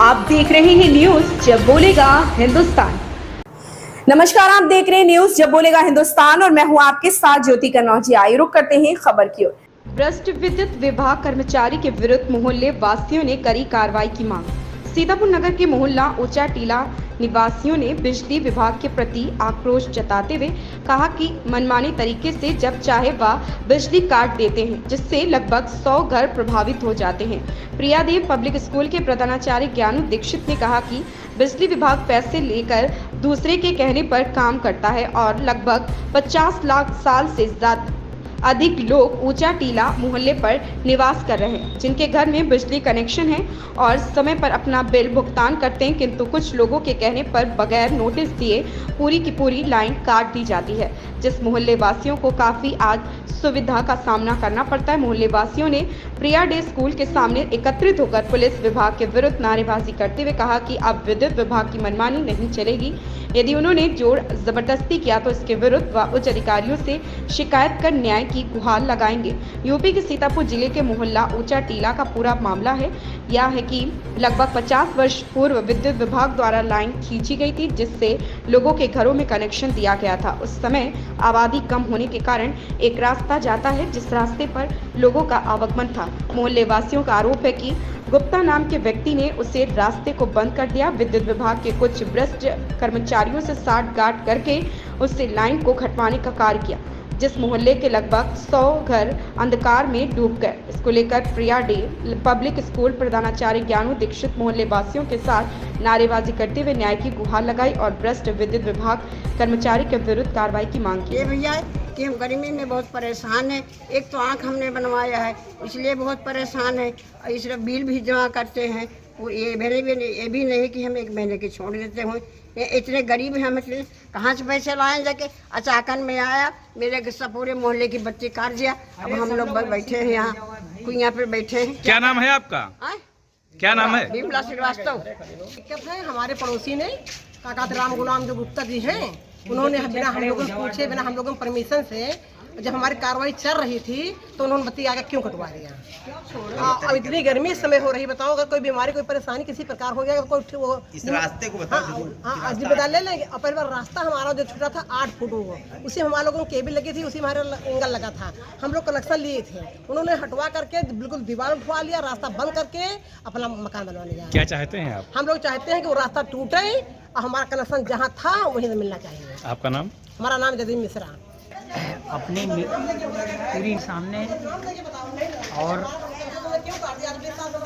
आप देख रहे हैं न्यूज जब बोलेगा हिंदुस्तान। नमस्कार, आप देख रहे हैं न्यूज जब बोलेगा हिंदुस्तान और मैं हूं आपके साथ ज्योति कन्नौजी। आइए रुक करते हैं खबर की ओर। भ्रष्ट विद्युत विभाग कर्मचारी के विरुद्ध मोहल्ले वासियों ने करी कार्रवाई की मांग। सीतापुर नगर के मोहल्ला ऊंचा टीला निवासियों ने बिजली विभाग के प्रति आक्रोश जताते हुए कहा कि मनमाने तरीके से जब चाहे वह बिजली काट देते हैं, जिससे लगभग 100 घर प्रभावित हो जाते हैं। प्रियादेव पब्लिक स्कूल के प्रधानाचार्य ज्ञानू दीक्षित ने कहा कि बिजली विभाग पैसे लेकर दूसरे के कहने पर काम करता है और लगभग 50 लाख साल से ज्यादा अधिक लोग ऊंचा टीला मोहल्ले पर निवास कर रहे हैं, जिनके घर में बिजली कनेक्शन है और समय पर अपना बिल भुगतान करते हैं, किंतु कुछ लोगों के कहने पर बगैर नोटिस दिए पूरी की पूरी लाइन काट दी जाती है, जिस मोहल्ले वासियों को काफी आज सुविधा का सामना करना पड़ता है। मोहल्ले वासियों ने प्रिया डे स्कूल के सामने एकत्रित होकर पुलिस विभाग के विरुद्ध नारेबाजी करते हुए कहा कि अब विद्युत विभाग की मनमानी नहीं चलेगी। यदि उन्होंने जोर जबरदस्ती किया तो इसके विरुद्ध वह उच्च अधिकारियों से शिकायत कर न्याय की गुहार लगाएंगे। यूपी के सीतापुर जिले के मोहल्ला ऊंचा टीला का पूरा मामला है यह है कि लगभग 50 वर्ष पूर्व विद्युत विभाग द्वारा लाइन खींची गई थी, जिससे लोगों के घरों में कनेक्शन दिया गया था। उस समय आबादी कम होने के कारण एक रास्ता जाता है, जिस रास्ते पर लोगों का आवागमन था। मोहल्ले वासियों का आरोप है कि गुप्ता नाम के व्यक्ति ने उसे रास्ते को बंद कर दिया। विद्युत विभाग के कुछ भ्रष्ट कर्मचारियों से साठ-गांठ करके उससे लाइन को घटवाने का कार्य किया, जिस मोहल्ले के लगभग 100 घर अंधकार में डूब गए। इसको लेकर प्रिया डे पब्लिक स्कूल प्रधानाचार्य ज्ञानू दीक्षित मोहल्ले वासियों के साथ नारेबाजी करते हुए न्याय की गुहार लगाई और भ्रष्ट विद्युत विभाग कर्मचारी के विरुद्ध कार्रवाई की मांग की। भैया कि हम गर्मी में बहुत परेशान हैं। एक तो आँख हमने बनवाया है, इसलिए बहुत परेशान है। इसलिए बिल भी जमा करते हैं और ये भी नहीं कि हम एक महीने की छोड़ देते हुए। ये इतने गरीब हैं, हम इसलिए कहाँ से पैसे लाएं जाके। अचाकन में आया, मेरे सब पूरे मोहल्ले की बच्ची काट दिया। अब हम लोग बैठे हैं यहाँ कुइयाँ पर बैठे हैं। क्या नाम है आपका? क्या नाम है? बिमला श्रीवास्तव। दिक्कत है हमारे पड़ोसी ने काका राम गुलाम जो गुप्ता जी हैं, उन्होंने बिना हम लोगों से पूछे, बिना हम लोगों की परमिशन से, जब हमारी कार्रवाई चल रही थी तो उन्होंने बत्ती आगे क्यों कटवा दिया। अब इतनी गर्मी इस समय हो रही, बताओ अगर कोई बीमारी कोई परेशानी किसी प्रकार हो जाएगा, कोई वो इस रास्ते को हाँ जी बता ले लेंगे। और पहले बार रास्ता हमारा जो छूटा था 8 फुट वो, उसी हमारे लोगों की केबल लगी थी, उसी हमारे एंगल लगा था। हम लोग कनेक्शन लिए थे, उन्होंने हटवा करके बिल्कुल दीवार उठवा लिया, रास्ता बंद करके अपना मकान बनवा लिया। क्या चाहते हैं आप? हम लोग चाहते हैं कि वो रास्ता टूटे और हमारा कनेक्शन जहाँ था वहीं मिलना चाहिए। आपका नाम? हमारा नाम जदीद मिश्रा। अपनी पूरी सामने और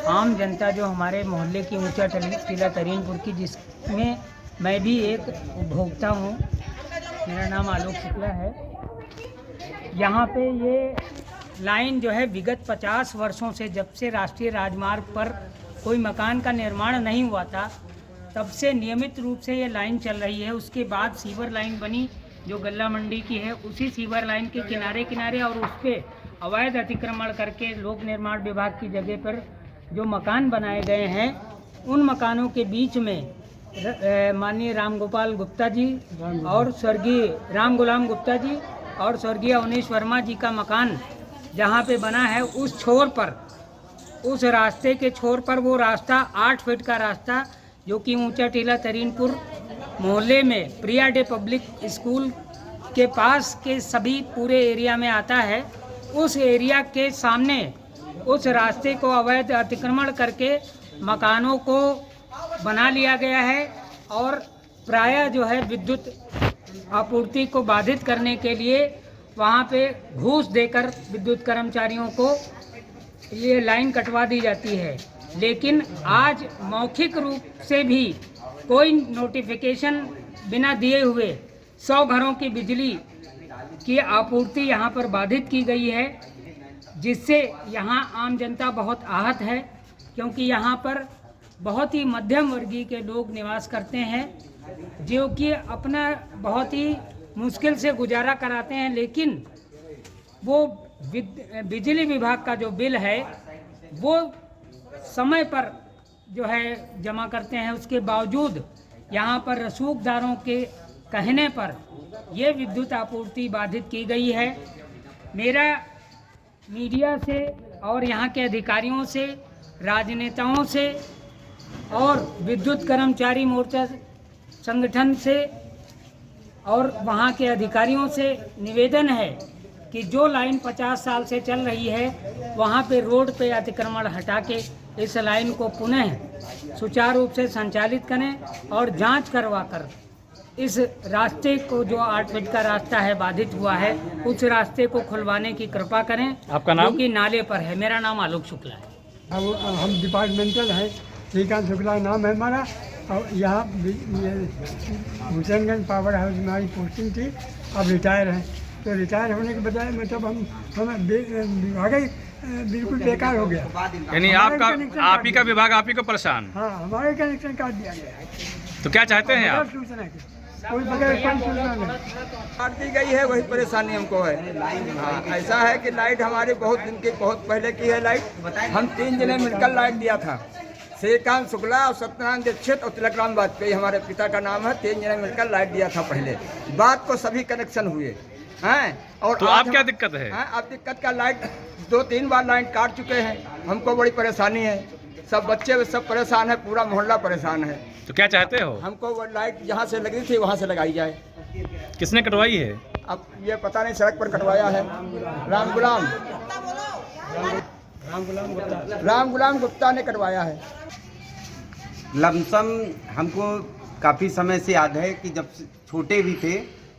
आम जनता जो हमारे मोहल्ले की ऊंचा टीला तरीनपुर की, जिसमें मैं भी एक उपभोक्ता हूँ, मेरा नाम आलोक शुक्ला है। यहाँ पे ये लाइन जो है विगत 50 वर्षों से, जब से राष्ट्रीय राजमार्ग पर कोई मकान का निर्माण नहीं हुआ था, तब से नियमित रूप से ये लाइन चल रही है। उसके बाद सीवर लाइन बनी जो गल्ला मंडी की है, उसी सीवर लाइन के किनारे किनारे और उस पर अवैध अतिक्रमण करके लोक निर्माण विभाग की जगह पर जो मकान बनाए गए हैं, उन मकानों के बीच में माननीय रामगोपाल गुप्ता जी और स्वर्गीय राम गुलाम गुप्ता जी और स्वर्गीय अवनीश वर्मा जी का मकान जहाँ पे बना है, उस छोर पर, उस रास्ते के छोर पर, वो रास्ता 8 फीट का रास्ता जो कि ऊंचा टीला तरीनपुर मोहल्ले में प्रिया डे पब्लिक स्कूल के पास के सभी पूरे एरिया में आता है, उस एरिया के सामने उस रास्ते को अवैध अतिक्रमण करके मकानों को बना लिया गया है और प्रायः जो है विद्युत आपूर्ति को बाधित करने के लिए वहाँ पे घूस देकर विद्युत कर्मचारियों को ये लाइन कटवा दी जाती है। लेकिन आज मौखिक रूप से भी कोई नोटिफिकेशन बिना दिए हुए 100 घरों की बिजली की आपूर्ति यहाँ पर बाधित की गई है, जिससे यहाँ आम जनता बहुत आहत है, क्योंकि यहाँ पर बहुत ही मध्यम वर्गीय के लोग निवास करते हैं, जो कि अपना बहुत ही मुश्किल से गुजारा कराते हैं। लेकिन वो बिजली विभाग का जो बिल है वो समय पर जो है जमा करते हैं, उसके बावजूद यहाँ पर रसूखदारों के कहने पर ये विद्युत आपूर्ति बाधित की गई है। मेरा मीडिया से और यहाँ के अधिकारियों से, राजनेताओं से और विद्युत कर्मचारी मोर्चा संगठन से और वहाँ के अधिकारियों से निवेदन है कि जो लाइन 50 साल से चल रही है वहाँ पे रोड पे अतिक्रमण हटा के इस लाइन को पुनः सुचारू रूप से संचालित करें और जांच करवाकर इस रास्ते को जो 8 फीट का रास्ता है बाधित हुआ है उस रास्ते को खुलवाने की कृपा करें। आपका नाम? जो कि नाले पर है। मेरा नाम आलोक शुक्ला है। हम डिपार्टमेंटल हैं, श्रीकांत शुक्ला नाम है हमारा। और यहाँ हुसैनगंज पावर हाउस में हमारी पोस्टिंग थी, अब रिटायर हैं। तो रिटायर होने के बजाय मतलब हम विभाग ही बिल्कुल बेकार हो गया। यानी आपका आप ही का विभाग आप ही को परेशान। हाँ, हमारे कनेक्शन काट दिया गया है। तो क्या चाहते हैं आप? सूचना की कोई बगैर कोई सूचना नहीं काट दी गई है, वही परेशानी हमको है। हाँ, ऐसा है कि लाइट हमारी बहुत दिन की बहुत पहले की है लाइट। हम 3 जने मिलकर लाइट दिया था, श्रीकांत शुक्ला और सत्यनारायण दीक्षित और तिलकराम वाजपेयी हमारे पिता का नाम है। 3 जने मिलकर लाइट दिया था पहले। बात को सभी कनेक्शन हुए हैं। और तो आप क्या दिक्कत है? आप दिक्कत का लाइट 2-3 बार लाइट काट चुके हैं। हमको बड़ी परेशानी है, सब बच्चे सब परेशान है, पूरा मोहल्ला परेशान है। तो क्या चाहते हो? हमको वो लाइट जहाँ से लगी थी वहाँ से लगाई जाए। किसने कटवाई है? अब ये पता नहीं, सड़क पर कटवाया है राम गुलाम गुप्ता ने कटवाया है। लमसम हमको काफ़ी समय से याद है कि जब छोटे भी थे,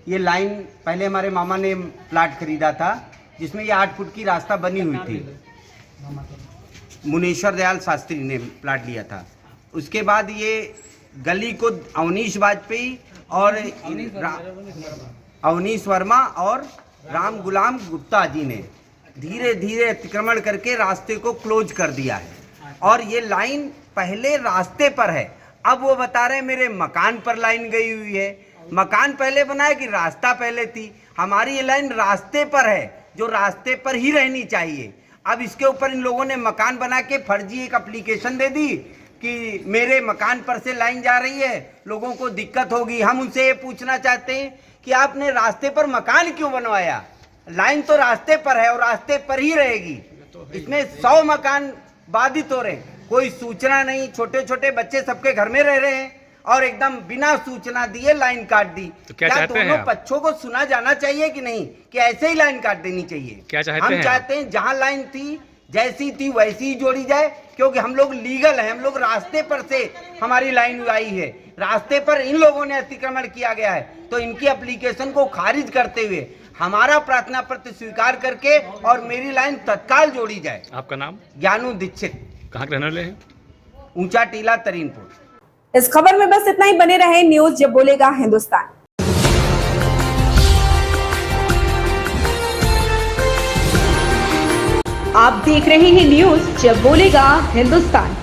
ये लाइन पहले हमारे मामा ने प्लाट खरीदा था जिसमें ये 8 फुट की रास्ता बनी हुई थी। मुनीश्वर दयाल शास्त्री ने प्लाट लिया था। उसके बाद ये गली को अवनीश वाजपेयी और अवनीश वर्मा और राम गुलाम गुप्ता जी ने धीरे धीरे अतिक्रमण करके रास्ते को क्लोज कर दिया है। और ये लाइन पहले रास्ते पर है, अब वो बता रहे हैं मेरे मकान पर लाइन गई हुई है। मकान पहले बनाया कि रास्ता पहले थी? हमारी ये लाइन रास्ते पर है, जो रास्ते पर ही रहनी चाहिए। अब इसके ऊपर इन लोगों ने मकान बना के फर्जी एक एप्लीकेशन दे दी कि मेरे मकान पर से लाइन जा रही है, लोगों को दिक्कत होगी। हम उनसे ये पूछना चाहते हैं कि आपने रास्ते पर मकान क्यों बनवाया? लाइन तो रास्ते पर है और रास्ते पर ही रहेगी। इसमें 100 मकान बाधित हो रहे, कोई सूचना नहीं। छोटे छोटे बच्चे सबके घर में रह रहे हैं और एकदम बिना सूचना दिए लाइन काट दी। तो क्या चाहते हैं दोनों आप? पक्षों को सुना जाना चाहिए कि नहीं, कि ऐसे ही लाइन काट देनी चाहिए? क्या चाहते हम हैं चाहते हैं जहाँ लाइन थी जैसी थी वैसी ही जोड़ी जाए, क्योंकि हम लोग लीगल हैं। हम लोग रास्ते पर से हमारी लाइन आई है, रास्ते पर इन लोगों ने अतिक्रमण किया गया है। तो इनकी एप्लीकेशन को खारिज करते हुए हमारा प्रार्थना पत्र स्वीकार करके और मेरी लाइन तत्काल जोड़ी जाए। आपका नाम? ज्ञानू दीक्षित, कहाँ के रहने वाले हैं? ऊंचा टीला तरीनपुर। इस खबर में बस इतना ही। बने रहे न्यूज जब बोलेगा हिंदुस्तान। आप देख रहे हैं न्यूज जब बोलेगा हिंदुस्तान।